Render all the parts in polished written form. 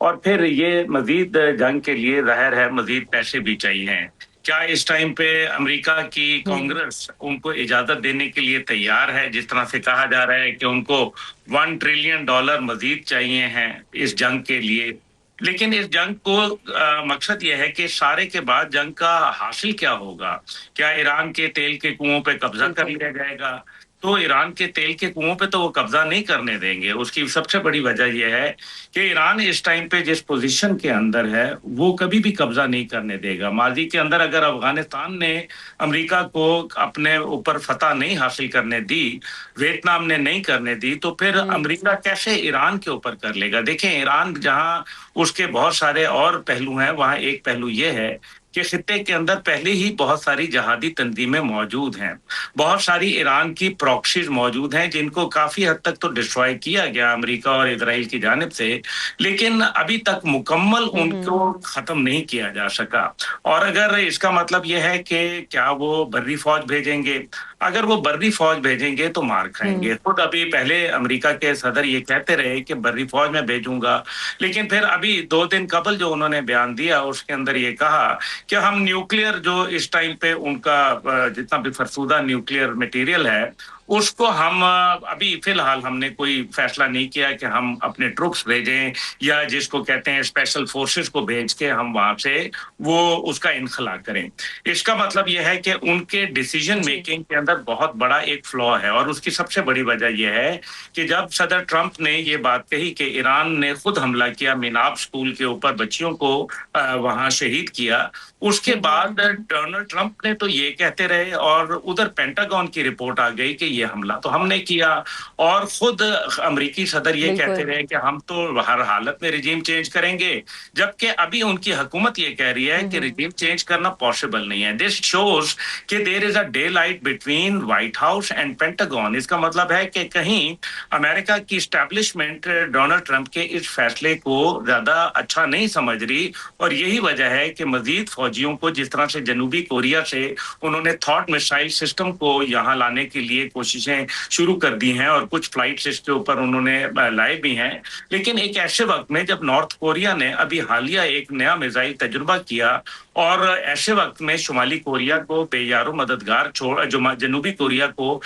اور پھر یہ مزید جنگ کے لیے ظاہر ہے مزید پیسے بھی چاہیے. کیا اس ٹائم پہ امریکہ کی کانگریس ان کو اجازت دینے کے لیے تیار ہے؟ جس طرح سے کہا جا رہا ہے کہ ان کو $1 ٹریلین مزید چاہیے ہیں اس جنگ کے لیے. لیکن اس جنگ کو مقصد یہ ہے کہ سارے کے بعد جنگ کا حاصل کیا ہوگا. کیا ایران کے تیل کے کنووں پہ قبضہ کر لیا جائے گا؟ تو ایران کے تیل کے کنووں پہ تو وہ قبضہ نہیں کرنے دیں گے. اس کی سب سے بڑی وجہ یہ ہے کہ ایران اس ٹائم پہ جس پوزیشن کے اندر ہے وہ کبھی بھی قبضہ نہیں کرنے دے گا. ماضی کے اندر اگر افغانستان نے امریکہ کو اپنے اوپر فتح نہیں حاصل کرنے دی، ویتنام نے نہیں کرنے دی، تو پھر امریکہ کیسے ایران کے اوپر کر لے گا. دیکھیں ایران جہاں اس کے بہت سارے اور پہلو ہیں، وہاں ایک پہلو یہ ہے کہ خطے کے اندر پہلے ہی بہت ساری جہادی تنظیمیں موجود ہیں. بہت ساری ایران کی پراکسیز موجود ہیں جن کو کافی حد تک تو ڈسٹرائے کیا گیا امریکہ اور اسرائیل کی جانب سے، لیکن ابھی تک مکمل ان کو ختم نہیں کیا جا سکا. اور اگر اس کا مطلب یہ ہے کہ کیا وہ بری فوج بھیجیں گے؟ اگر وہ بری فوج بھیجیں گے تو مار کھائیں گے. خود ابھی پہلے امریکہ کے صدر یہ کہتے رہے کہ بری فوج میں بھیجوں گا، لیکن پھر ابھی 2 دن قبل جو انہوں نے بیان دیا اس کے اندر یہ کہا کہ ہم نیوکلیئر جو اس ٹائم پہ ان کا جتنا بھی فرسودہ نیوکلیئر مٹیریل ہے اس کو ہم ابھی فی الحال ہم نے کوئی فیصلہ نہیں کیا کہ ہم اپنے ٹروپس بھیجیں یا جس کو کہتے ہیں اسپیشل فورسز کو بھیج کے ہم وہاں سے وہ اس کا انخلا کریں. اس کا مطلب یہ ہے کہ ان کے ڈیسیجن میکنگ کے اندر بہت بڑا ایک فلا ہے. اور اس کی سب سے بڑی وجہ یہ ہے کہ جب صدر ٹرمپ نے یہ بات کہی کہ ایران نے خود حملہ کیا میناب اسکول کے اوپر، بچیوں کو وہاں شہید کیا، اس کے بعد ڈونلڈ ٹرمپ نے تو یہ کہتے رہے اور ادھر پینٹاگون کی رپورٹ آ گئی کہ یہ حملہ تو ہم نے کیا، اور خود امریکی صدر یہ کہتے رہے کہ ہم تو ہر حالت میں رجیم چینج کریں گے، جبکہ ابھی ان کی حکومت یہ کہہ رہی ہے کہ رجیم چینج کرنا پاسبل نہیں ہے. دس شوز کہ there is a daylight between White House and Pentagon. اس کا مطلب ہے کہ کہیں امریکہ کی اسٹیبلشمنٹ ڈونلڈ ٹرمپ کے اس فیصلے کو زیادہ اچھا نہیں سمجھ رہی، اور یہی وجہ ہے کہ مزید فوجیوں کو جس طرح سے جنوبی کوریا سے انہوں نے تھاٹ میسائل سسٹم کو یہاں لانے کے لیے کوششیں شروع کر دی ہیں اور کچھ فلائٹس اس کے اوپر انہوں نے لائے بھی ہیں، لیکن ایک ایسے وقت میں جب نارتھ کوریا نے ابھی حالیہ ایک نیا میزائل تجربہ کیا، اور ایسے وقت میں شمالی کوریا کو بے یار و مددگار جنوبی کوریا کو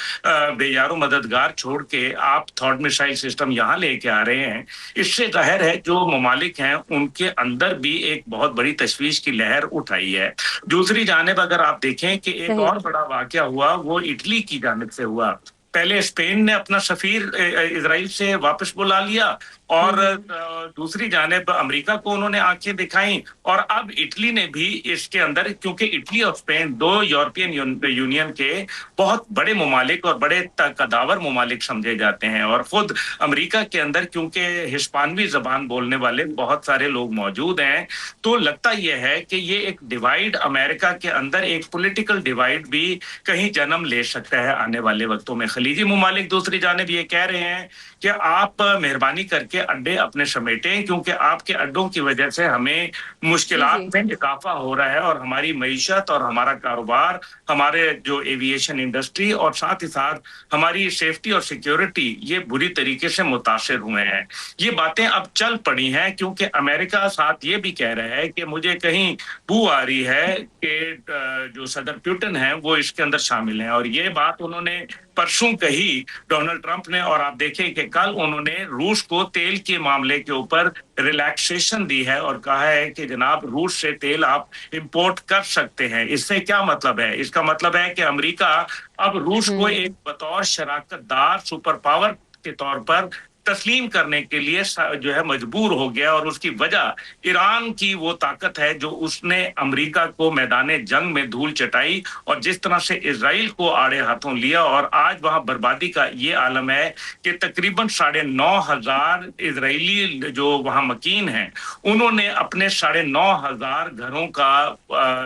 بے یار و مددگار چھوڑ کے آپ تھاٹ میسائل سسٹم یہاں لے کے آ رہے ہیں، اس سے ظاہر ہے جو ممالک ہیں ان کے اندر بھی ایک بہت بڑی تشویش کی لہر اٹھائی ہے. دوسری جانب اگر آپ دیکھیں کہ ایک اور بڑا واقعہ ہوا وہ اٹلی کی جانب سے ہوا. پہلے اسپین نے اپنا سفیر اسرائیل سے واپس بلا لیا، اور دوسری جانب امریکہ کو انہوں نے آنکھیں دکھائیں، اور اب اٹلی نے بھی اس کے اندر، کیونکہ اٹلی اور اسپین دو یورپین یونین کے بہت بڑے ممالک اور بڑے قداور ممالک سمجھے جاتے ہیں، اور خود امریکہ کے اندر کیونکہ ہسپانوی زبان بولنے والے بہت سارے لوگ موجود ہیں، تو لگتا یہ ہے کہ یہ ایک ڈیوائیڈ امریکہ کے اندر ایک پولیٹیکل ڈیوائیڈ بھی کہیں جنم لے سکتا ہے آنے والے وقتوں میں. خلیجی ممالک دوسری جانب یہ کہہ رہے ہیں کہ آپ مہربانی کر کے اڈے اپنے سمیٹیں، کیونکہ آپ کے اڈوں کی وجہ سے ہمیں مشکلات میں اضافہ ہو رہا ہے، اور ہماری معیشت اور ہمارا کاروبار، ہمارے جو ایویشن انڈسٹری اور ساتھ ہی ساتھ ہماری سیفٹی اور سیکیورٹی یہ بری طریقے سے متاثر ہوئے ہیں. یہ باتیں اب چل پڑی ہیں کیونکہ امریکہ ساتھ یہ بھی کہہ رہا ہے کہ مجھے کہیں بو آ رہی ہے کہ جو صدر پیوٹن ہیں وہ اس کے اندر شامل ہیں، اور یہ بات انہوں نے پرسوں کہی ڈونلڈ ٹرمپ نے. اور آپ دیکھیں کہ کل انہوں نے روس کو تیل کے معاملے کے اوپر ریلیکسیشن دی ہے اور کہا ہے کہ جناب روس سے تیل آپ امپورٹ کر سکتے ہیں. اس سے کیا مطلب ہے؟ اس کا مطلب ہے کہ امریکہ اب روس کو ایک بطور شراکت دار سپر پاور کے طور پر تسلیم کرنے کے لیے جو ہے مجبور ہو گیا، اور اس کی وجہ ایران کی وہ طاقت ہے جو اس نے امریکہ کو میدان جنگ میں دھول چٹائی اور جس طرح سے اسرائیل کو آڑے ہاتھوں لیا، اور آج وہاں بربادی کا یہ عالم ہے کہ تقریباً 9,500 اسرائیلی جو وہاں مکین ہیں انہوں نے اپنے 9,500 گھروں کا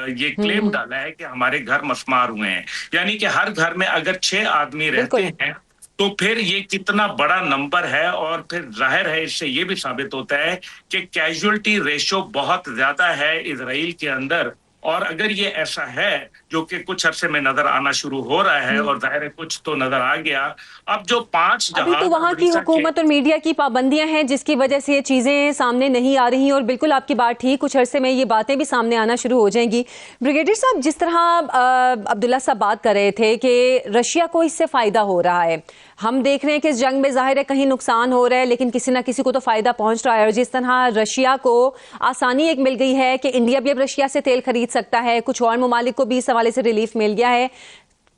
یہ کلیم ڈالا ہے کہ ہمارے گھر مسمار ہوئے ہیں. یعنی کہ ہر گھر میں اگر 6 آدمی رہتے ہیں تو پھر یہ کتنا بڑا نمبر ہے، اور پھر ظاہر ہے اس سے یہ بھی ثابت ہوتا ہے کہ کیجولٹی ریشو بہت زیادہ ہے اسرائیل کے اندر. اور اگر یہ ایسا ہے جو کہ کچھ عرصے میں نظر آنا شروع ہو رہا ہے اور ظاہر ہے کچھ تو نظر آ گیا. اب جو 5 ابھی تو جہاز وہاں کی امریکہ کے حکومت اور میڈیا کی پابندیاں ہیں جس کی وجہ سے یہ چیزیں سامنے نہیں آ رہی ہیں، اور بالکل آپ کی بات ٹھیک، کچھ عرصے میں یہ باتیں بھی سامنے آنا شروع ہو جائیں گی. بریگیڈیئر صاحب، جس طرح عبداللہ صاحب بات کر رہے تھے کہ رشیا کو اس سے فائدہ ہو رہا ہے، ہم دیکھ رہے ہیں کہ اس جنگ میں ظاہر ہے کہیں نقصان ہو رہا ہے لیکن کسی نہ کسی کو تو فائدہ پہنچ رہا ہے، اور جس طرح رشیا کو آسانی ایک مل گئی ہے کہ انڈیا بھی اب رشیا سے تیل خرید سکتا ہے، کچھ اور ممالک کو بھی اس حوالے سے ریلیف مل گیا ہے،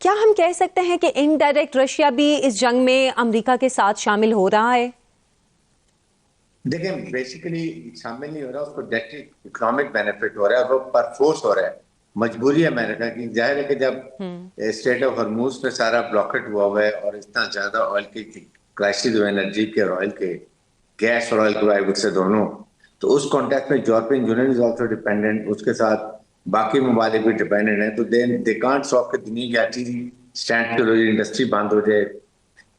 کیا ہم کہہ سکتے ہیں کہ انڈائریکٹ رشیا بھی اس جنگ میں امریکہ کے ساتھ شامل ہو رہا ہے؟ دیکھیں بیسیکلی شامل نہیں ہو رہا، اس کو ڈائریکٹ اکنامک بینیفٹ ہو رہا ہے اور وہ پر فورس ہو رہا ہے. مجبوری ہے امریکہ کی. ظاہر ہے کہ جب اسٹریٹ آف ہرموز پہ سارا بلاکٹ ہوا ہوا ہے اور اتنا زیادہ آئل کی کرائسس ہوئے، انرجی کے اور آئل کے، گیس اور آئل کے بائبل سے دونوں، تو اس کانٹیکٹ میں European Union is also dependent, اس کے ساتھ باقی ممالک بھی ڈیپینڈنٹ ہیں. تو دے کانٹ ساپ کہ دنیا کی آتی اسٹینڈ ہو جائے، انڈسٹری بند ہو جائے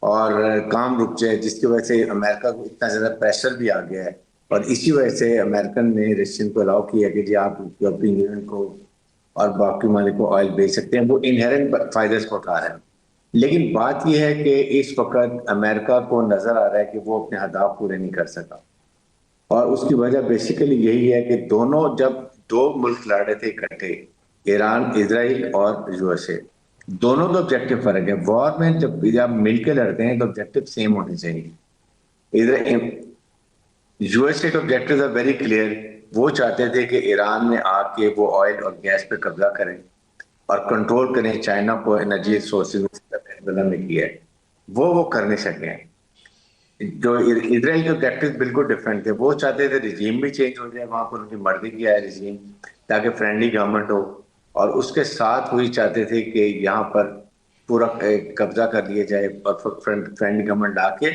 اور کام رک جائے، جس کی وجہ سے امریکہ کو اتنا زیادہ پریشر بھی آ گیا ہے. اور اسی وجہ سے امریکن نے رشین کو الاؤ کیا کہ جی آپ یورپین یونین کو اور باقی ممالک کو آئل بیچ سکتے ہیں. وہ انہیرنٹ فائدے کو اٹھا رہے ہیں. لیکن بات یہ ہے کہ اس وقت امریکہ کو نظر آ رہا ہے کہ وہ اپنے اہداف پورے نہیں کر سکا، اور اس کی وجہ بیسیکلی یہی ہے کہ دونوں جب دو ملک لڑ رہے تھے اکٹھے، ایران، اسرائیل اور یو ایس اے، دونوں کا آبجیکٹو فرق ہے. وار میں جب مل کے لڑتے ہیں تو آبجیکٹو سیم ہونے چاہیے. یو ایس اے کے آبجیکٹو آر ویری کلیئر. وہ چاہتے تھے کہ ایران میں آ کے وہ آئل اور گیس پہ قبضہ کریں اور کنٹرول کریں چائنا کو انرجی سورسز میں کیا ہے. وہ کر نہیں سکے ہیں. جو اسرائیل کے آبجیکٹو بالکل ڈفرینٹ تھے. وہ چاہتے تھے رجیم بھی چینج ہو جائے وہاں پر، ان کی مرضی کی آئے رجیم، تاکہ فرینڈلی گورنمنٹ ہو، اور اس کے ساتھ وہی چاہتے تھے کہ یہاں پر پورا قبضہ کر لیا جائے اور فرینڈلی گورنمنٹ آ کے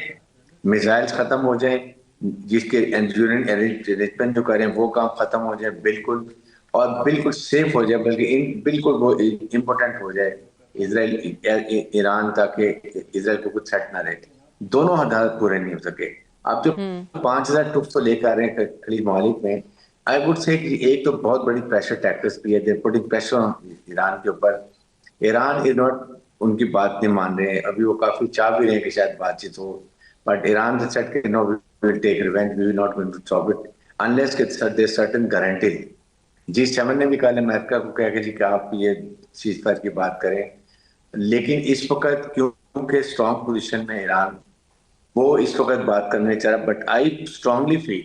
میزائلز ختم ہو جائیں، جس کے ارینجمنٹ جو کریں وہ کام ختم ہو جائے بالکل، اور بالکل سیف ہو جائے، بلکہ بالکل وہ امپورٹنٹ ہو جائے اسرائیل ایران، تاکہ اسرائیل کو کچھ سیٹ نہ رہے. دونوں ہدف پورے نہیں ہو سکے. اب جو 5,000 ٹروپس کو لے کے آ رہے ہیں خلیج ممالک میں، آئی وڈ سے ایک تو بہت بڑی پریشر ٹیکٹس بھی ہے. دے پوٹنگ پریشر ایران کے اوپر. ایران از ناٹ، ان کی بات نہیں مان رہے ہیں. ابھی وہ کافی چاہ بھی رہے ہیں کہ شاید بات چیت ہو، بٹ ایران سے سیٹ کہ no we will take revenge, we will not going to stop it unless کہ دیر سرٹن گارنٹی. G7 نے بھی کہا امریکہ کو کہا کہ جی کہ آپ یہ سیز فائر کی بات کریں. لیکن اس وقت کیونکہ اسٹرانگ پوزیشن میں ایران، وہ اس وقت بات کرنے چاہ رہا، but I strongly feel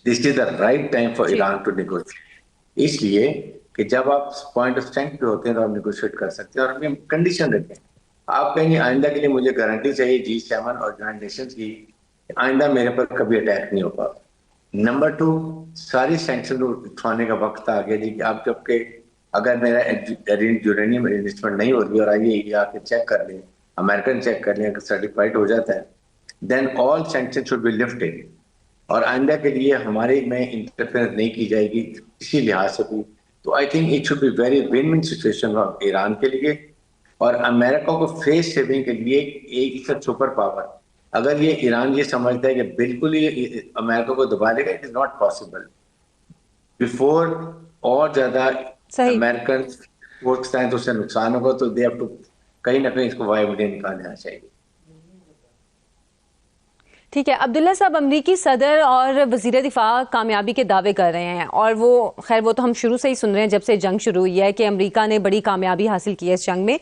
this is the right time for Iran to negotiate. اس لیے کہ جب آپ پوائنٹ آف اسٹرینتھ پہ ہوتے ہیں تو آپ نیگوشیٹ کر سکتے ہیں. اور ہمیں کنڈیشن رکھیں، آپ کہیں گے آئندہ کے لیے مجھے گارنٹی چاہیے G7 اور یونائیٹڈ نیشنز کی، آئندہ میرے پر کبھی اٹیک نہیں ہوگا. نمبر 2، ساری سینکشن اٹھانے کا وقت آ گیا جی کہ آپ جب کہ اگر میرا یورینیم انویسٹمنٹ نہیں ہوتی اور آئیے یہ آ کے چیک کر لیں، امریکن چیک کر لیں، اگر سرٹیفائڈ ہو جاتا ہے دین آل سینکشن شوڈ بی لفٹڈ، اور آئندہ کے لیے ہمارے میں انٹرفیئرنس نہیں کی جائے گی کسی لحاظ سے بھی. تو I think it should be very win win situation Iran کے لیے اور امریکہ کو فیس سیونگ کے لیے. ایک سپر پاور اگر یہ ایران یہ سمجھتا ہے کہ بالکل ہی امریکہ کو دبا دے گا، it is not possible. Before اور زیادہ امریکن فورس ہیں تو اس سے نقصان ہوگا، تو دے ہیو ٹو کہیں نہ کہیں اس کو وائبلٹی نکالنا چاہیے. ٹھیک ہے عبداللہ صاحب، امریکی صدر اور وزیر دفاع کامیابی کے دعوے کر رہے ہیں، اور وہ خیر وہ تو ہم شروع سے ہی سن رہے ہیں جب سے جنگ شروع ہوئی ہے کہ امریکہ نے بڑی کامیابی حاصل کی ہے اس جنگ میں.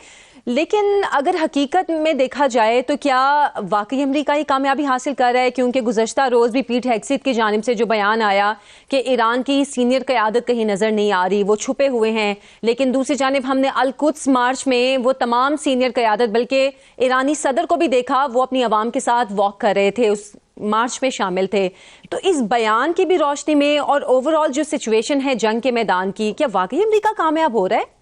لیکن اگر حقیقت میں دیکھا جائے تو کیا واقعی امریکہ یہ کامیابی حاصل کر رہا ہے؟ کیونکہ گزشتہ روز بھی پیٹ ہیگسیت کی جانب سے جو بیان آیا کہ ایران کی سینئر قیادت کہیں نظر نہیں آ رہی، وہ چھپے ہوئے ہیں، لیکن دوسری جانب ہم نے القدس مارچ میں وہ تمام سینئر قیادت بلکہ ایرانی صدر کو بھی دیکھا، وہ اپنی عوام کے ساتھ واک کر رہے تھے، اس مارچ میں شامل تھے. تو اس بیان کی بھی روشنی میں اور اوور آل جو سچویشن ہے جنگ کے میدان کی، کیا واقعی امریکہ کامیاب ہو رہا ہے؟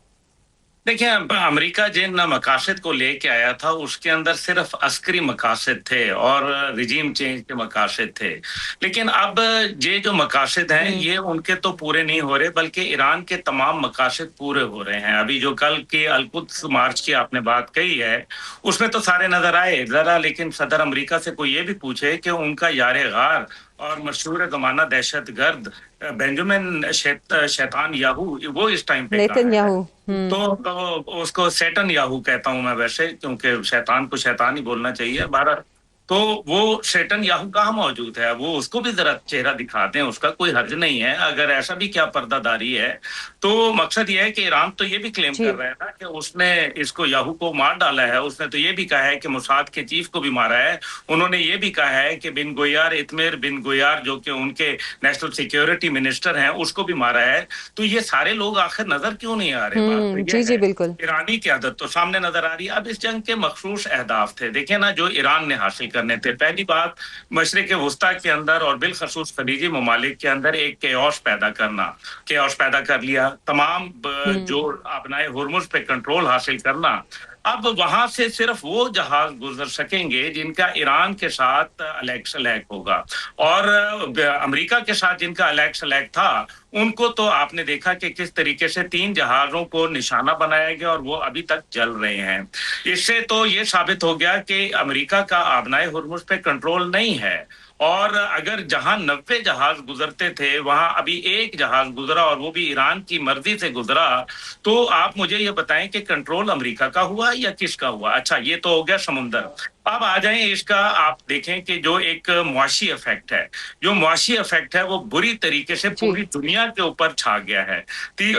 دیکھیں، امریکہ جن مقاصد کو لے کے آیا تھا اس کے اندر صرف عسکری مقاصد تھے اور رجیم چینج کے مقاصد تھے. لیکن اب یہ جو مقاصد ہیں یہ ان کے تو پورے نہیں ہو رہے، بلکہ ایران کے تمام مقاصد پورے ہو رہے ہیں. ابھی جو کل کی القدس مارچ کی آپ نے بات کہی ہے اس میں تو سارے نظر آئے ذرا، لیکن صدر امریکہ سے کوئی یہ بھی پوچھے کہ ان کا یار غار اور مشہور زمانہ دہشت گرد بینجامن شیطان یاہو وہ اس ٹائم پہ نیتن کہاں یاہو ہے؟ تو اس کو سیٹن یاہو کہتا ہوں میں ویسے، کیونکہ شیطان کو شیطان ہی بولنا چاہیے بہرحال. تو وہ سیٹن یاہو کہاں موجود ہے؟ وہ اس کو بھی ذرا چہرہ دکھا دیں، اس کا کوئی حرج نہیں ہے اگر ایسا بھی کیا پردہ داری ہے. تو مقصد یہ ہے کہ ایران تو یہ بھی کلیم جی کر رہا ہے نا کہ اس نے اس کو یاہو کو مار ڈالا ہے. اس نے تو یہ بھی کہا ہے کہ موساد کے چیف کو بھی مارا ہے. انہوں نے یہ بھی کہا ہے کہ بن گویار اتمیر بن گویار جو کہ ان کے نیشنل سیکیورٹی منسٹر ہیں اس کو بھی مارا ہے. تو یہ سارے لوگ آخر نظر کیوں نہیں آ رہے؟ بات تو جی یہ جی ہے بالکل. ایرانی قیادت تو سامنے نظر آ رہی ہے. اب اس جنگ کے مخصوص اہداف تھے، دیکھیں نا، جو ایران نے حاصل کرنے تھے. پہلی بات، مشرق وسطیٰ کے اندر اور بالخصوص خلیجی ممالک کے اندر ایک کیوس پیدا کرنا. کیوس پیدا کر لیا، تمام جو ابنائے ہرمز پہ کنٹرول حاصل کرنا. اب وہاں سے صرف وہ جہاز گزر سکیں گے جن کا ایران کے ساتھ الیک سلیک ہوگا، اور امریکہ کے ساتھ جن کا الیک سلیک تھا ان کو تو آپ نے دیکھا کہ کس طریقے سے 3 جہازوں کو نشانہ بنایا گیا اور وہ ابھی تک جل رہے ہیں. اس سے تو یہ ثابت ہو گیا کہ امریکہ کا آبنائے ہرمز پہ کنٹرول نہیں ہے. اور اگر جہاں 90 جہاز گزرتے تھے وہاں ابھی 1 جہاز گزرا اور وہ بھی ایران کی مرضی سے گزرا. تو آپ مجھے یہ بتائیں کہ کنٹرول امریکہ کا ہوا یا کس کا ہوا؟ اچھا، یہ تو ہو گیا سمندر. اب آ جائیں اس کا، آپ دیکھیں کہ جو ایک معاشی افیکٹ ہے، جو معاشی افیکٹ ہے وہ بری طریقے سے جی پوری دنیا کے اوپر چھا گیا ہے.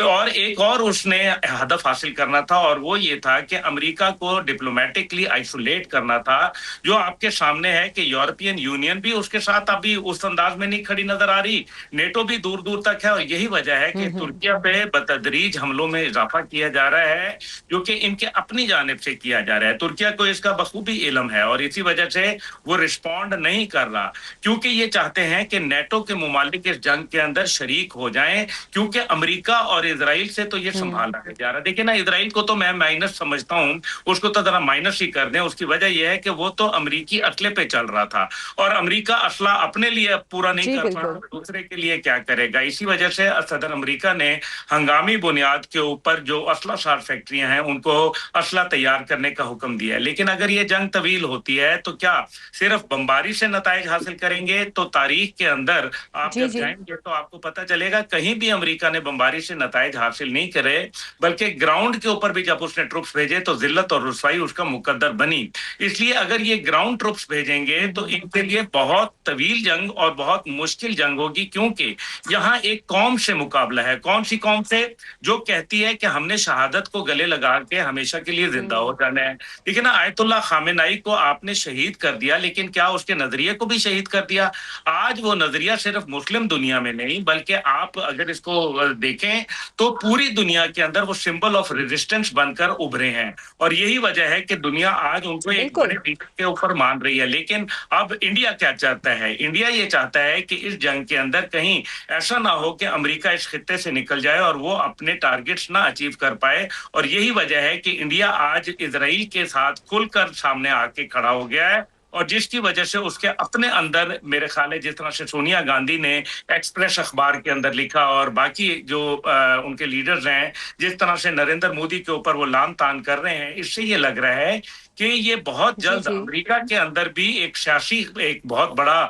اور ایک اور اس نے ہدف حاصل کرنا تھا، اور وہ یہ تھا کہ امریکہ کو ڈپلومیٹکلی آئسولیٹ کرنا تھا. جو آپ کے سامنے ہے کہ یورپین یونین بھی اس کے ساتھ ابھی اس انداز میں نہیں کھڑی نظر آ رہی، نیٹو بھی دور دور تک ہے. اور یہی وجہ ہے کہ ترکیہ پہ بتدریج حملوں میں اضافہ کیا جا رہا ہے، جو کہ ان کے اپنی جانب سے کیا جا رہا ہے. ترکیہ کو اس کا بخوبی علم ہے اور اسی وجہ سے وہ رسپونڈ نہیں کر رہا، کیونکہ یہ چاہتے ہیں کہ نیٹو کے ممالک اس جنگ کے اندر شریک ہو جائیں، کیونکہ امریکہ اور اسرائیل سے تو یہ سنبھالا نہیں جا رہا. دیکھیں نا، اسرائیل کو تو میں مائنس سمجھتا ہوں، اس کو تو ذرا مائنس ہی کر دیں. اس کی وجہ یہ ہے کہ وہ تو امریکی اسلحے پہ چل رہا تھا، اور امریکہ اسلحہ اپنے لیے پورا نہیں جی کر پا بالکل. رہا، دوسرے کے لیے کیا کرے گا؟ اسی وجہ سے صدر امریکہ نے ہنگامی بنیاد کے اوپر جو اسلحہ ساز فیکٹریاں ہیں ان کو اسلحہ تیار کرنے کا حکم دیا ہے. لیکن اگر یہ جنگ طویل ہوتی ہے تو کیا صرف بمباری سے نتائج حاصل کریں گے؟ تو تاریخ کے اندر آپ جی جب جی جائیں گے تو آپ کو پتہ چلے گا کہیں بھی امریکہ نے بمباری سے نتائج حاصل نہیں کرے، بلکہ گراؤنڈ کے اوپر بھی جب اس نے ٹروپس بھیجے تو ذلت اور رسوائی اس کا مقدر بنی. اس لیے اگر یہ گراؤنڈ ٹروپس بھیجیں گے تو ان کے لیے بہت طویل جنگ اور بہت مشکل جنگ ہوگی، کیونکہ یہاں ایک قوم سے مقابلہ ہے. کون سی قوم سے؟ جو کہتی ہے کہ ہم نے شہادت کو گلے لگا کے ہمیشہ کے لیے زندہ ہو جانا ہے. لیکن آیت اللہ خامنائی کو آپ نے شہید کر دیا، لیکن کیا اس کے نظریے کو بھی شہید کر دیا؟ آج وہ نظریہ صرف مسلم دنیا میں نہیں بلکہ آپ اگر اس کو دیکھیں تو پوری دنیا کے اندر وہ سمبل آف ریزسٹنس بن کر ابھرے ہیں. اور یہی وجہ ہے کہ دنیا آج ان کو ایک بالکل. بڑے لیڈر کے اوپر مان رہی ہے. لیکن اب انڈیا کیا چاہتا ہے؟ انڈیا یہ چاہتا ہے کہ اس جنگ کے اندر کہیں ایسا نہ ہو کہ امریکہ اس خطے سے نکل جائے اور وہ اپنے ٹارگٹس نہ اچیو کر پائے. اور یہی وجہ ہے کہ انڈیا آج اسرائیل کے ساتھ کھل کر سامنے آ کے کھڑا ہو گیا ہے، اور جس کی وجہ سے اس کے اپنے اندر میرے خیال ہے جس طرح سے سونیا گاندھی نے ایکسپریس اخبار کے اندر لکھا اور باقی جو ان کے لیڈرز ہیں جس طرح سے نریندر مودی کے اوپر وہ لان تان کر رہے ہیں، اس سے یہ لگ رہا ہے کہ یہ بہت جی جلد جی امریکہ کے اندر بھی ایک سیاسی ایک بہت بڑا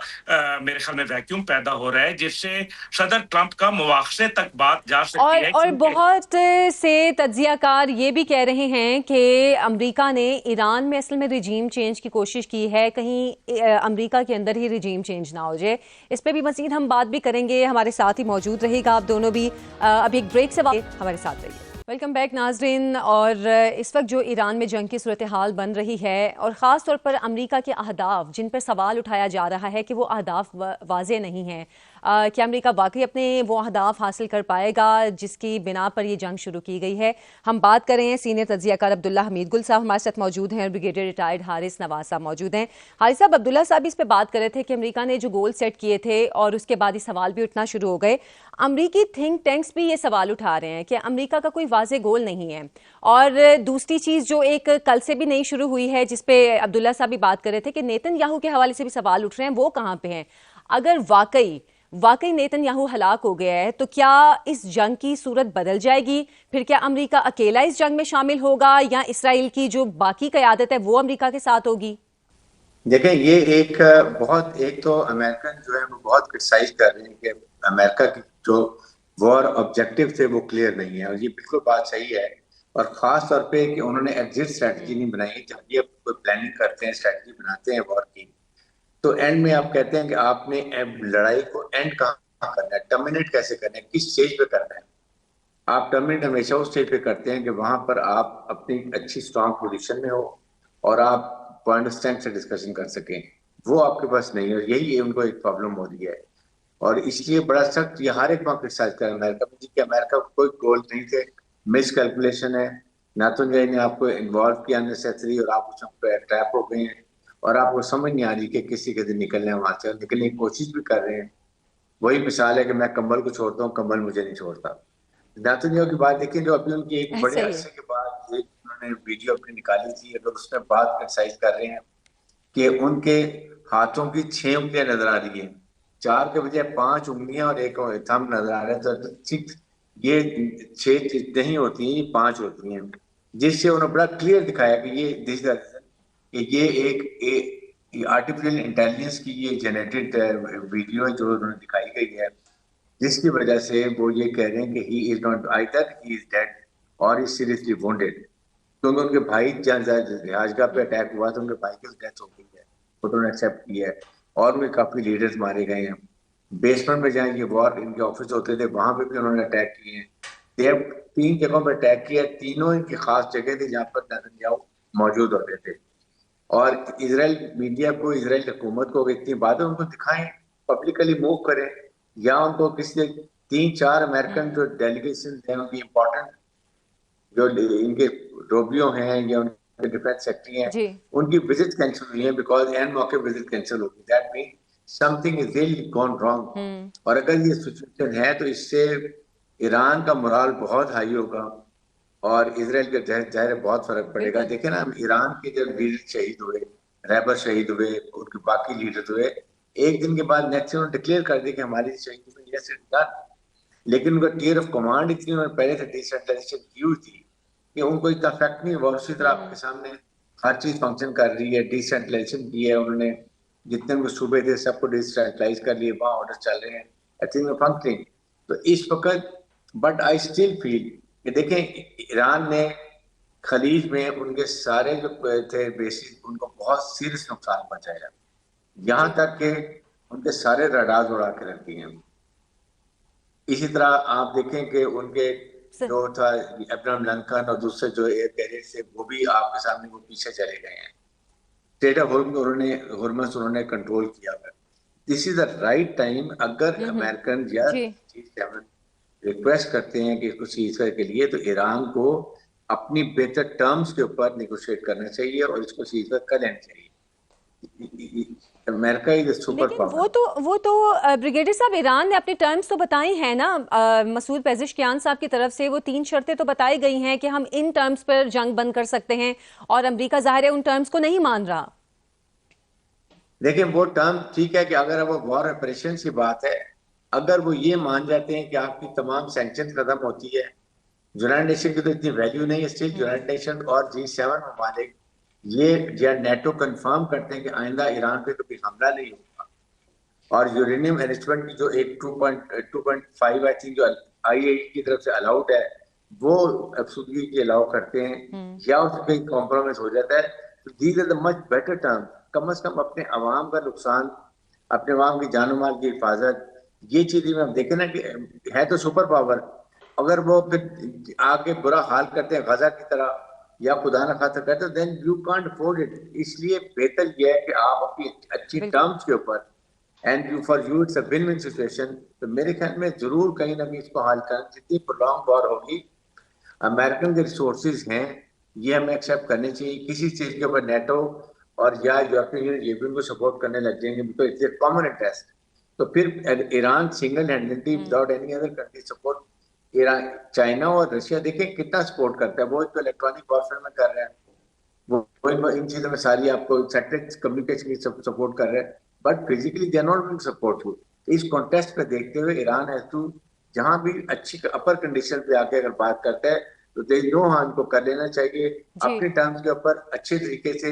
میرے خیال میں ویکیوم پیدا ہو رہا ہے، جس سے صدر ٹرمپ کا مواخذے تک بات جا سکتی ہے. اور بہت سے تجزیہ کار یہ بھی کہہ رہے ہیں کہ امریکہ نے ایران میں اصل میں رجیم چینج کی کوشش کی ہے، کہیں امریکہ کے اندر ہی رجیم چینج نہ ہو جائے. اس پہ بھی مزید ہم بات بھی کریں گے. ہمارے ساتھ ہی موجود رہے گا آپ دونوں بھی. ابھی ایک بریک سے ہمارے ساتھ رہیے. ویلکم بیک ناظرین. اور اس وقت جو ایران میں جنگ کی صورتحال بن رہی ہے اور خاص طور پر امریکہ کے اہداف جن پر سوال اٹھایا جا رہا ہے کہ وہ اہداف واضح نہیں ہیں، کیا امریکہ واقعی اپنے وہ اہداف حاصل کر پائے گا جس کی بنا پر یہ جنگ شروع کی گئی ہے؟ ہم بات کریں ہیں سینئر تجزیہ کار عبداللہ حمید گل صاحب ہمارے ساتھ موجود ہیں اور بریگیڈیئر ریٹائرڈ حارث نواز صاحب موجود ہیں. حارث صاحب، عبداللہ صاحب اس پہ بات کر رہے تھے کہ امریکہ نے جو گول سیٹ کیے تھے اور اس کے بعد یہ سوال بھی اٹھنا شروع ہو گئے. امریکی تھنک ٹینکس بھی یہ سوال اٹھا رہے ہیں کہ امریکہ کا کوئی واضح گول نہیں ہے. اور دوسری چیز جو ایک کل سے بھی نہیں شروع ہوئی ہے جس پہ عبداللہ صاحب بھی بات کر رہے تھے کہ نیتن یاہو کے حوالے سے بھی سوال اٹھ رہے ہیں، وہ کہاں پہ ہیں؟ اگر واقعی نیتن یاہو ہلاک ہو گیا ہے تو کیا اس جنگ کی صورت بدل جائے گی؟ پھر کیا امریکہ اکیلا اس جنگ میں شامل ہوگا یا اسرائیل کی جو باقی قیادت ہے وہ امریکہ کے ساتھ ہوگی؟ دیکھیں یہ ایک بہت ایک تو امریکن جو ہے وہ بہت کرٹیسائز کر رہے ہیں کہ امریکہ کی جو وار آبجیکٹو تھے وہ کلیئر نہیں ہے، اور یہ بالکل بات صحیح ہے، اور خاص طور پہ کہ انہوں نے ایگزٹ اسٹریٹجی نہیں بنائی. جب یہ کوئی پلاننگ کرتے ہیں، اسٹریٹجی بناتے ہیں وار کی، تو اینڈ میں آپ کہتے ہیں کہ آپ نے لڑائی کو اینڈ کہاں کرنا ہے، ٹرمینیٹ کیسے کرنا ہے، کس اسٹیج پہ کرنا ہے. آپ ٹرمینیٹ ہمیشہ اس اسٹیج پہ کرتے ہیں کہ وہاں پر آپ اپنی اچھی اسٹرانگ پوزیشن میں ہو اور آپ پوائنٹ آف اسٹینڈ سے ڈسکشن کر سکیں. وہ آپ کے پاس نہیں ہے، یہی ان کو ایک پرابلم ہو رہی ہے. اور اس لیے بڑا سخت یہ ہر ایک وہاں کرٹیسائز کر امریکہ میں کہ امریکہ کو کوئی گول نہیں تھے، مس کیلکولیشن ہے. ناتن نے آپ کو انوالو کیا نیسیسری، اور آپ اس میں ٹریپ ہو گئے ہیں، اور آپ کو سمجھ نہیں آ رہی کہ کسی کے دن نکلنے وہاں سے، نکلنے کی کوشش بھی کر رہے ہیں. وہی مثال ہے کہ میں کمبل کو چھوڑتا ہوں، کمبل مجھے نہیں چھوڑتا. نیتنیاہو کی بات دیکھیں، جو ابھی ان کی ایک بڑے صحیح ہے. عرصے کے بعد ایک انہوں نے ویڈیو اپنی نکالی تھی، اگر اس میں بات کرٹیسائز کر رہے ہیں کہ ان کے ہاتھوں کی 6 انگلیاں نظر آ رہی ہیں، 4 کے بجائے 5 انگلیاں اور ایک تھم نظر آ رہا ہے. تو ٹھیک یہ 6 نہیں ہوتی ہیں، یہ 5 ہوتی ہیں، جس سے انہوں نے بڑا کلیئر دکھایا کہ یہ دس دا ریزن کہ یہ ایک آرٹیفیشل انٹیلیجنس کی یہ جنریٹڈ ویڈیو ہے جو انہوں نے دکھائی گئی ہے، جس کی وجہ سے وہ یہ کہہ رہے ہیں کہ he is not either he is dead اور از سیریسلی وونڈیڈ. کیونکہ ان کے بھائی جہاں رہائش گاہ پہ اٹیک ہوا تو ان کے بھائی کی ڈیتھ ہو گئی ہے، انہوں نے ایکسیپٹ کی ہے، اور بھی کافی لیڈرز مارے گئے ہیں. بیسمنٹ میں جہاں یہ وار ان کے آفس ہوتے تھے وہاں پہ بھی انہوں نے اٹیک کیے ہیں. 3 جگہوں پہ اٹیک کیا، تینوں ان کی خاص جگہ تھی جہاں پر نیتنیاہو موجود ہوتے تھے. اور اسرائیل میڈیا کو، اسرائیل حکومت کو اتنی باتیں ان کو دکھائیں، پبلکلی موو کریں، یا ان کو کسی 3-4 امریکن جو ڈیلیگیشن ہیں ان کی امپورٹنٹ جو ان کے روبیو ہیں یا ان کے ڈیفینس سیکٹری ہیں، جی. ان کی وزٹ کینسل ہوئی ہیں بیکاز این موقع وزٹ کینسل ہوگی. That mean something is really gone wrong. اور اگر یہ سچویشن ہے تو اس سے ایران کا morale بہت ہائی ہوگا اور اسرائیل کے ظاہر بہت فرق پڑے گا. بالکل. دیکھیں نا، ایران کے جب لیڈر شہید ہوئے، ریبر شہید ہوئے، ان کے باقی لیڈر ہوئے، ایک دن کے بعد نیکسٹ انہوں نے ڈکلیئر کر دی کہ ہماری شہید ہوئی. Yes it's done. لیکن ان کا ٹیئر آف کمانڈ اتنی انہوں نے پہلے سے ڈیسینٹرلائزیشن کی ہوئی تھی کہ ان کو اتنا افیکٹ نہیں ہوا. اسی طرح آپ کے سامنے ہر چیز فنکشن کر رہی ہے. ڈیسینٹرلائزیشن کی ہے انہوں نے، جتنے بھی صوبے تھے سب کو ڈیسینٹرلائز کر لیے، وہاں آرڈر چل رہے ہیں، فنکشننگ. تو اس وقت بٹ آئی اسٹل فیل کہ دیکھیں ایران نے خلیج میں ان کے سارے جو تھے بیسز ان کو بہت سیریس نقصان پہنچایا، یہاں جی. تک کہ ان کے سارے رڈار اڑا کے رکھ دیے ہیں. اسی طرح آپ دیکھیں کہ ان کے س- جو تھا ابراہم لنکن اور دوسرے جو ایئر کیریئر سے وہ بھی آپ کے سامنے وہ پیچھے چلے گئے ہیں. اسٹیٹ آف ہرمز انہوں نے کنٹرول کیا ہوا. دس از دا رائٹ ٹائم. اگر امریکن یا جی. G7 ریکویسٹ کرتے ہیں کہ اس کو سیز فائر کے لیے، تو ایران کو اپنی بہتر ٹرمز کے اوپر نیگوشیٹ کرنا چاہیے اور اس کو سیز فائر کر لینا چاہیے. امریکہ از اے سپر لیکن پاور. وہ تو بریگیڈیئر صاحب ایران نے اپنے ٹرمز تو بتائی ہیں نا. مسعود پیزشکیان صاحب کی طرف سے وہ 3 شرطیں تو بتائی گئی ہیں کہ ہم ان ٹرمز پر جنگ بند کر سکتے ہیں، اور امریکہ ظاہر ہے ان ٹرمز کو نہیں مان رہا. دیکھیں وہ ٹرم ٹھیک ہے کہ اگر وہ وار آپریشن کی بات ہے، اگر وہ یہ مان جاتے ہیں کہ آپ کی تمام سینکشن ختم ہوتی ہے، یونائٹڈ نیشن کی تو اتنی ویلیو نہیں ہے. اسٹل یونائٹڈ نیشن اور G7 ممالک یہ یا نیٹو کنفرم کرتے ہیں کہ آئندہ ایران پہ کبھی حملہ نہیں ہوگا، اور یورینیم انرچمنٹ کی جو ایک 2.5 آئی تھنک جو IAEA کی طرف سے الاؤڈ ہے وہ ابسولوٹلی کی الاؤ کرتے ہیں، یا اس میں کہیں کمپرومائز ہو جاتا ہے. تو these are the much better term. کم از کم اپنے عوام کا نقصان، اپنے عوام کی جان و مال کی حفاظت، یہ چیزیں میں دیکھیں نا کہ ہے تو سپر پاور. اگر وہ پھر آگے برا حال کرتے ہیں غزہ کی طرح یا خدا نہ خاصہ کرتے ہیں، then you can't afford it. اس لیے بہتر یہ ہے کہ آپ اپنی اچھی بالکل. ٹرمز کے اوپر and you for you it's a win win situation. تو میرے خیال میں ضرور کہیں نہ کہیں اس کو حل کریں. جتنی پرولونگ وار ہوگی، امریکن کے ریسورسز ہیں یہ ہمیں ایکسیپٹ کرنے چاہیے. کسی چیز کے اوپر نیٹو اور یا یورپین یونین یہ بھی ان کو سپورٹ کرنے لگ جائیں گے because it's a common interest. تو پھر Iran single handedly without any other country support, Iran China اور رشیا دیکھیں کتنا سپورٹ کرتا ہے. وہ تو الیکٹرانک وارفیئر میں کر رہے ہیں، وہ ان چیزوں میں ساری آپ کو سیٹلائٹ کمیونیکیشن کی سپورٹ کر رہے ہیں، but physically they are not doing support. اس کانٹیسٹ پہ دیکھتے ہوئے ایران ہیز ٹو جہاں بھی اچھی اپر کنڈیشن پہ آ کے اگر بات کرتا ہے تو دے نو ہاں ان کو کر لینا چاہیے جی. اپنے ٹرمز کے اوپر اچھے طریقے سے.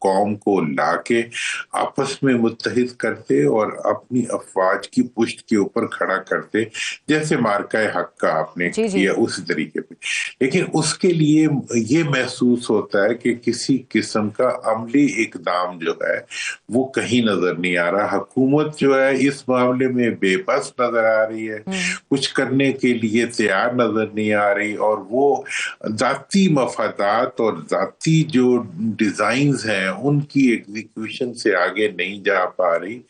قوم کو لا کے آپس میں متحد کرتے اور اپنی افواج کی پشت کے اوپر کھڑا کرتے، جیسے مارکہ حق کا آپ نے کیا اسی طریقے پہ. لیکن اس کے لیے یہ محسوس ہوتا ہے کہ کسی قسم کا عملی اقدام جو ہے وہ کہیں نظر نہیں آ رہا. حکومت جو ہے اس معاملے میں بے بس نظر آ رہی ہے، کچھ کرنے کے لیے تیار نظر نہیں آ رہی، اور وہ ذاتی مفادات اور ذاتی جو ڈیزائنز ہیں ان کی ایگزیکیوشن سے آگے نہیں جا پا رہی.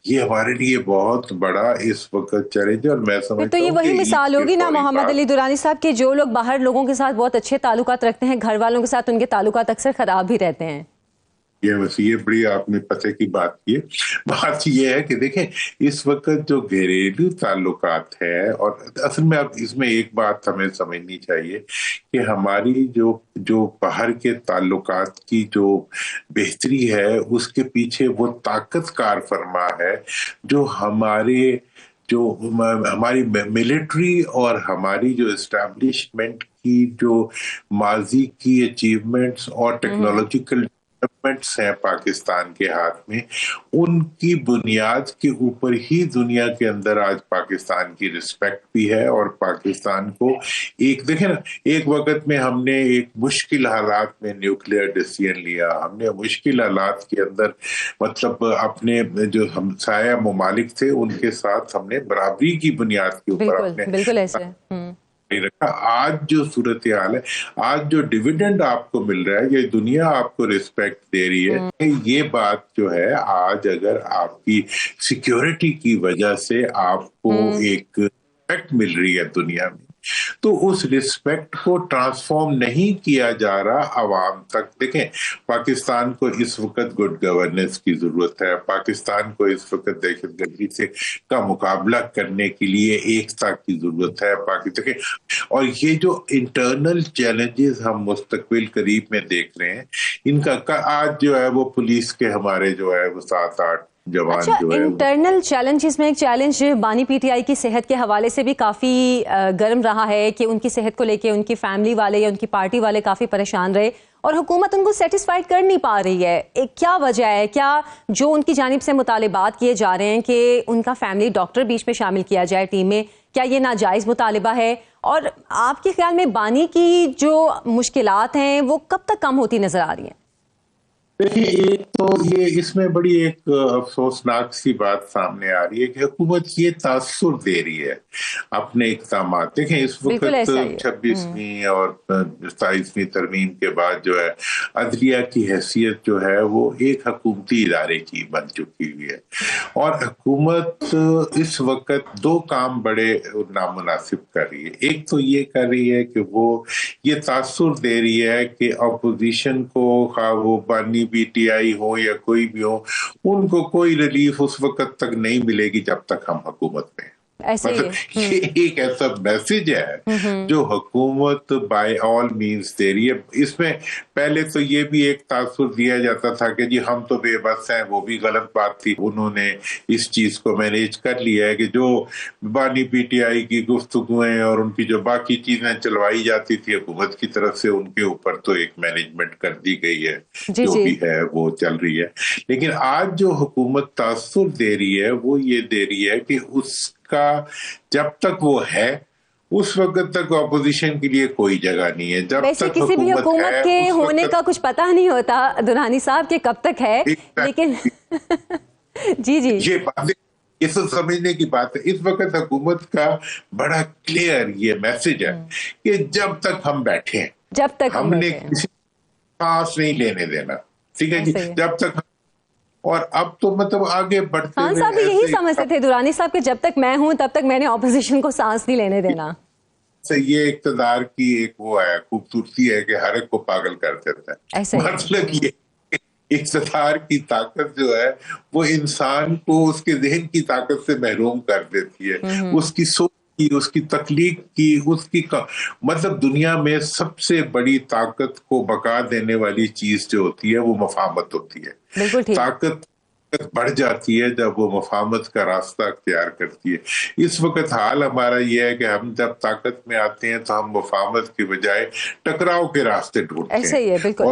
یہ ہمارے لیے بہت بڑا اس وقت چیلنج ہے. اور میں سمجھتا ہوں تو یہ وہی مثال ہوگی نا محمد علی درانی صاحب کہ جو لوگ باہر لوگوں کے ساتھ بہت اچھے تعلقات رکھتے ہیں، گھر والوں کے ساتھ ان کے تعلقات اکثر خراب بھی رہتے ہیں. یہ بڑی آپ نے پتہ کی بات کی ہے. بات یہ ہے کہ دیکھیں اس وقت جو گھریلو تعلقات ہے، اور اصل میں اب اس میں ایک بات ہمیں سمجھنی چاہیے کہ ہماری جو باہر کے تعلقات کی جو بہتری ہے اس کے پیچھے وہ طاقت کار فرما ہے جو ہماری ملٹری اور ہماری جو اسٹیبلشمنٹ کی جو ماضی کی اچیومنٹس اور ٹیکنالوجیکل ڈیولپمنٹس ہیں پاکستان کے ہاتھ میں، ان کی بنیاد کے اوپر ہی دنیا کے اندر آج پاکستان کی رسپیکٹ بھی ہے. اور پاکستان کو دیکھیں نا، ایک وقت میں ہم نے ایک مشکل حالات میں نیوکلیئر ڈیسیژن لیا، ہم نے مشکل حالات کے اندر مطلب اپنے جو ہمسایہ ممالک تھے ان کے ساتھ ہم نے برابری کی بنیاد کے اوپر بالکل ایسے رکھا. آج جو صورتحال ہے، آج جو ڈیویڈنڈ آپ کو مل رہا ہے، یہ دنیا آپ کو رسپیکٹ دے رہی ہے. یہ بات جو ہے آج اگر آپ کی سیکیورٹی کی وجہ سے آپ کو ایک رسپیکٹ مل رہی ہے دنیا میں، تو اس رسپیکٹ کو ٹرانسفارم نہیں کیا جا رہا عوام تک. دیکھیں پاکستان کو اس وقت گڈ گورننس کی ضرورت ہے، پاکستان کو اس وقت دہشت گردی کا مقابلہ کرنے کے لیے ایکتا کی ضرورت ہے. دیکھیں، اور یہ جو انٹرنل چیلنجز ہم مستقبل قریب میں دیکھ رہے ہیں، ان کا آج جو ہے وہ پولیس کے ہمارے جو ہے وہ 7-8 جوان جو ہے انٹرنل چیلنجز میں ایک چیلنج بانی پی ٹی آئی کی صحت کے حوالے سے بھی کافی گرم رہا ہے کہ ان کی صحت کو لے کے ان کی فیملی والے یا ان کی پارٹی والے کافی پریشان رہے اور حکومت ان کو سیٹسفائیڈ کر نہیں پا رہی ہے. کیا وجہ ہے؟ کیا جو ان کی جانب سے مطالبات کیے جا رہے ہیں کہ ان کا فیملی ڈاکٹر بیچ میں شامل کیا جائے ٹیم میں، کیا یہ ناجائز مطالبہ ہے؟ اور آپ کے خیال میں بانی کی جو مشکلات ہیں وہ کب تک کم ہوتی نظر آ رہی ہیں؟ دیکھیے، ایک تو یہ اس میں بڑی ایک افسوسناک سی بات سامنے آ رہی ہے کہ حکومت یہ تاثر دے رہی ہے اپنے اقدامات. دیکھیں اس وقت 26ویں اور 27ویں ترمیم کے بعد جو ہے عدلیہ کی حیثیت جو ہے وہ ایک حکومتی ادارے کی بن چکی ہوئی ہے، اور حکومت اس وقت 2 کام بڑے نامناسب کر رہی ہے. ایک تو یہ کر رہی ہے کہ وہ یہ تاثر دے رہی ہے کہ اپوزیشن کو، خواہ وہ بانی پی ٹی آئی ہو یا کوئی بھی ہو، ان کو کوئی ریلیف اس وقت تک نہیں ملے گی جب تک ہم حکومت میں ہیں. یہ ایک ایسا میسج ہے جو حکومت بائی آل مینز دے رہی ہے. اس میں پہلے تو یہ بھی ایک تاثر دیا جاتا تھا کہ جی ہم تو بے بس ہیں، وہ بھی غلط بات تھی. انہوں نے اس چیز کو مینیج کر لیا ہے کہ جو بانی پی ٹی آئی کی گفتگویں اور ان کی جو باقی چیزیں چلوائی جاتی تھی حکومت کی طرف سے، ان کے اوپر تو ایک مینجمنٹ کر دی گئی ہے، جو بھی ہے وہ چل رہی ہے. لیکن آج جو حکومت تاثر دے رہی ہے وہ یہ دے رہی ہے کہ اس کا جب تک وہ ہے اس وقت تک اپوزیشن کے لیے کوئی جگہ نہیں ہے. جب ویسے تک کسی بھی حکومت کے ہونے کا کچھ پتہ نہیں ہوتا درانی صاحب کہ کب تک ہے، لیکن جی یہ بات یہ تو سمجھنے کی بات ہے. اس وقت حکومت کا بڑا کلیئر یہ میسج ہے کہ جب تک ہم بیٹھے ہیں، جب تک ہم نے کسی سانس نہیں لینے دینا. ٹھیک ہے جی، جب تک. اور اب تو مطلب آگے بڑھتے خان صاحب بھی یہی سمجھتے تھے درانی صاحب کہ جب تک میں ہوں تب تک میں نے اپوزیشن کو سانس نہیں لینے دینا. یہ اقتدار کی ایک وہ ہے خوبصورتی ہے کہ ہر ایک کو پاگل کر دیتا ہے. مطلب یہ اقتدار کی طاقت جو ہے وہ انسان کو اس کے ذہن کی طاقت سے محروم کر دیتی ہے، اس کی سوچ کی، اس کی تخلیق کی، اس کی مطلب دنیا میں سب سے بڑی طاقت کو بقا دینے والی چیز جو ہوتی ہے وہ مفاہمت ہوتی ہے. طاقت بڑھ جاتی ہے جب وہ مفاہمت کا راستہ اختیار کرتی ہے. اس وقت حال ہمارا یہ ہے کہ ہم جب طاقت میں آتے ہیں تو ہم مفاہمت کے بجائے ٹکراؤ کے راستے ڈھونڈتے ہیں. ایسے ہی ہے بالکل.